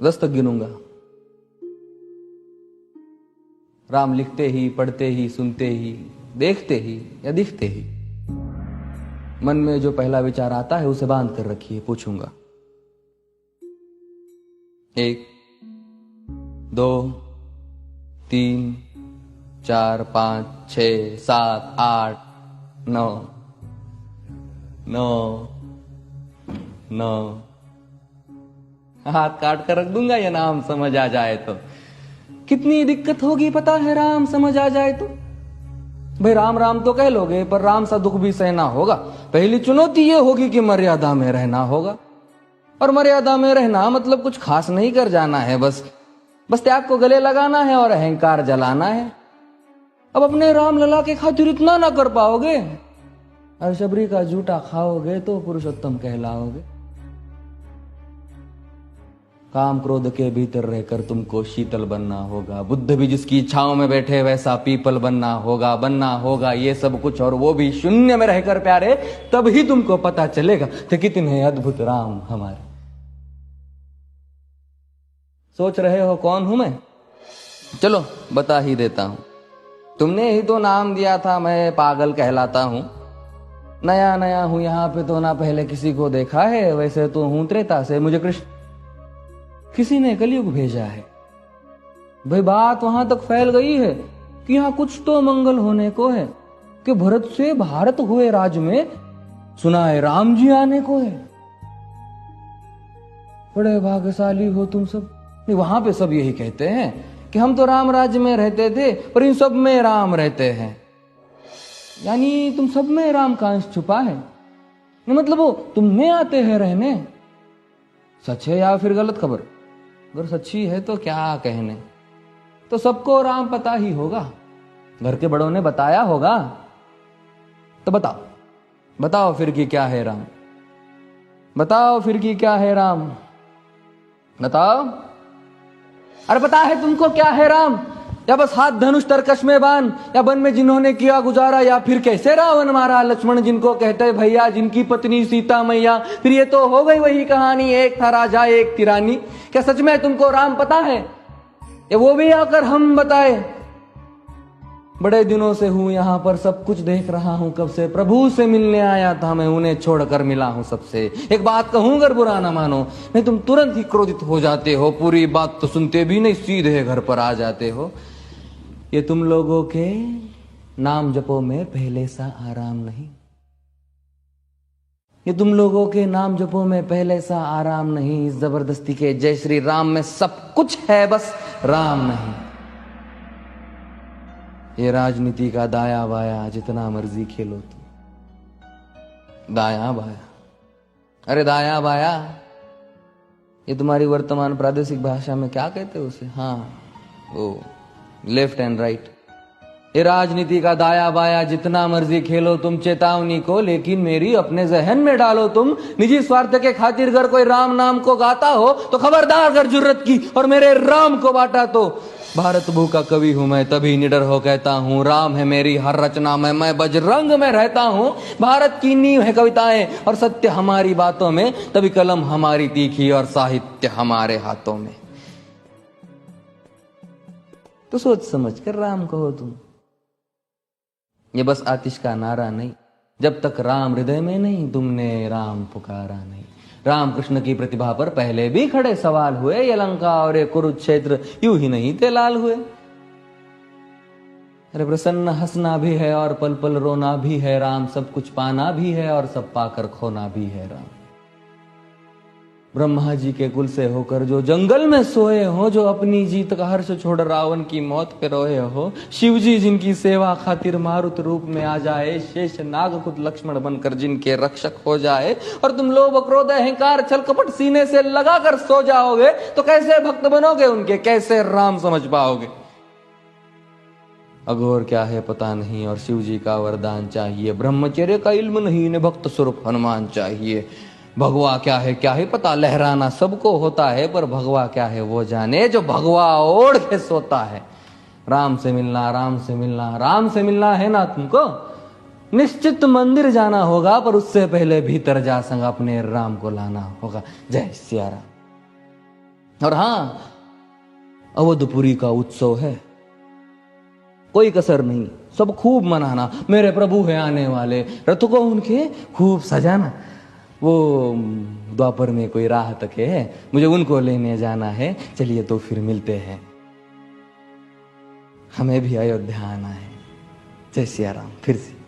10 तक गिनूंगा। राम लिखते ही, पढ़ते ही, सुनते ही, देखते ही या दिखते ही मन में जो पहला विचार आता है उसे बांध कर रखिए। पूछूंगा 1 2 3 4 5 6 7 8 9 9 9 हाथ काट कर रख दूंगा ये नाम समझ आ जाए तो। कितनी दिक्कत होगी पता है राम समझ आ जाए तो। भाई राम राम तो कह लोगे पर राम सा दुख भी सहना होगा। पहली चुनौती ये होगी कि मर्यादा में रहना होगा। और मर्यादा में रहना मतलब कुछ खास नहीं कर जाना है, बस त्याग को गले लगाना है और अहंकार जलाना है। अब अपने राम लला के खातिर इतना ना कर पाओगे और शबरी का जूठा खाओगे तो पुरुषोत्तम कहलाओगे। काम क्रोध के भीतर रहकर तुमको शीतल बनना होगा। बुद्ध भी जिसकी इच्छाओं में बैठे वैसा पीपल बनना होगा ये सब कुछ, और वो भी शून्य में रहकर प्यारे। तभी तुमको पता चलेगा कि कितने अद्भुत राम हमारे। सोच रहे हो कौन हूं मैं? चलो बता ही देता हूं। तुमने ही तो नाम दिया था मैं पागल कहलाता हूं। नया नया हूं यहां पे तो ना पहले किसी को देखा है। वैसे तो हूं त्रेता से, मुझे कृष्ण किसी ने कलयुग भेजा है। भाई बात वहां तक फैल गई है कि यहां कुछ तो मंगल होने को है कि भरत से भारत हुए राज में सुना है राम जी आने को है। बड़े भाग्यशाली हो तुम सब। नहीं, वहां पे सब यही कहते हैं कि हम तो राम राज्य में रहते थे पर इन सब में राम रहते हैं। यानी तुम सब में राम का अंश छुपा है। मतलब वो तुम में आते हैं रहने। सच है या फिर गलत खबर? अगर सच्ची है तो क्या कहने। तो सबको राम पता ही होगा, घर के बड़ों ने बताया होगा। तो बताओ फिर कि क्या है राम। बताओ फिर कि क्या है राम। बताओ। अरे पता है तुमको क्या है राम? या बस हाथ धनुष तरकश में बांध, या वन में जिन्होंने किया गुजारा, या फिर कैसे रावण मारा लक्ष्मण जिनको कहते भैया, जिनकी पत्नी सीता मैया। फिर ये तो हो गई वही कहानी, एक था राजा एक थी रानी। क्या सच में तुमको राम पता है? या वो भी आकर हम बताए? बड़े दिनों से हूं यहां पर, सब कुछ देख रहा हूं कब से। प्रभु से मिलने आया था मैं, उन्हें छोड़कर मिला हूं सबसे। एक बात कहूं अगर बुरा ना मानो, नहीं तुम तुरंत ही क्रोधित हो जाते हो। पूरी बात तो सुनते भी नहीं, सीधे घर पर आ जाते हो। ये तुम लोगों के नाम जपो में पहले सा आराम नहीं। ये तुम लोगों के नाम जपो में पहले सा आराम नहीं। इस जबरदस्ती के जय श्री राम में सब कुछ है, बस राम नहीं। ये राजनीति का दाया बाया जितना मर्जी खेलो तुम। दाया बाया, अरे दाया बाया ये तुम्हारी वर्तमान प्रादेशिक भाषा में क्या कहते हो उसे? हाँ वो लेफ्ट एंड राइट। ये राजनीति का दाया बाया जितना मर्जी खेलो तुम चेतावनी को, लेकिन मेरी अपने जहन में डालो तुम। निजी स्वार्थ के खातिर अगर कोई राम नाम को गाता हो तो खबरदार अगर जुर्रत की और मेरे राम को बांटा तो। भारत भू का कवि हूं मैं, तभी निडर हो कहता हूं राम है मेरी हर रचना में। मैं बजरंग में रहता हूं। भारत की नींव है कविताएं और सत्य हमारी बातों में, तभी कलम हमारी तीखी और साहित्य हमारे हाथों में। तो सोच समझ कर राम कहो तुम। ये बस आतिश का नारा नहीं, जब तक राम हृदय में नहीं तुमने राम पुकारा नहीं। राम कृष्ण की प्रतिभा पर पहले भी खड़े सवाल हुए। ये लंका और ये कुरुक्षेत्र यूं ही नहीं थे लाल हुए। अरे प्रसन्न हंसना भी है और पल पल रोना भी है राम। सब कुछ पाना भी है और सब पाकर खोना भी है राम। ब्रह्मा जी के कुल से होकर जो जंगल में सोए हो, जो अपनी जीत का हर्ष छोड़ रावण की मौत पे रोए हो। शिव जी जिनकी सेवा खातिर मारुत रूप में आ जाए। शेष नाग खुद लक्ष्मण बनकर जिनके रक्षक हो जाए। और तुम लोभ क्रोध अहंकार छल कपट सीने से लगा कर सो जाओगे तो कैसे भक्त बनोगे उनके, कैसे राम समझ पाओगे? अघोर क्या है पता नहीं और शिव जी का वरदान चाहिए। ब्रह्मचर्य का इल्म नहीं, इन्हें भक्त स्वरूप हनुमान चाहिए। भगवा क्या है पता, लहराना सबको होता है पर भगवा क्या है वो जाने जो भगवा ओढ़ के सोता है। राम से मिलना, राम से मिलना, राम से मिलना है ना तुमको? निश्चित मंदिर जाना होगा पर उससे पहले भीतर जा संग अपने राम को लाना होगा। जय सिया राम। और हाँ, अवधपुरी का उत्सव है, कोई कसर नहीं, सब खूब मनाना। मेरे प्रभु है आने वाले, रथ को उनके खूब सजाना। वो द्वापर में कोई राह तक है, मुझे उनको लेने जाना है। चलिए तो फिर मिलते हैं, हमें भी अयोध्या आना है। जय सिया राम। फिर से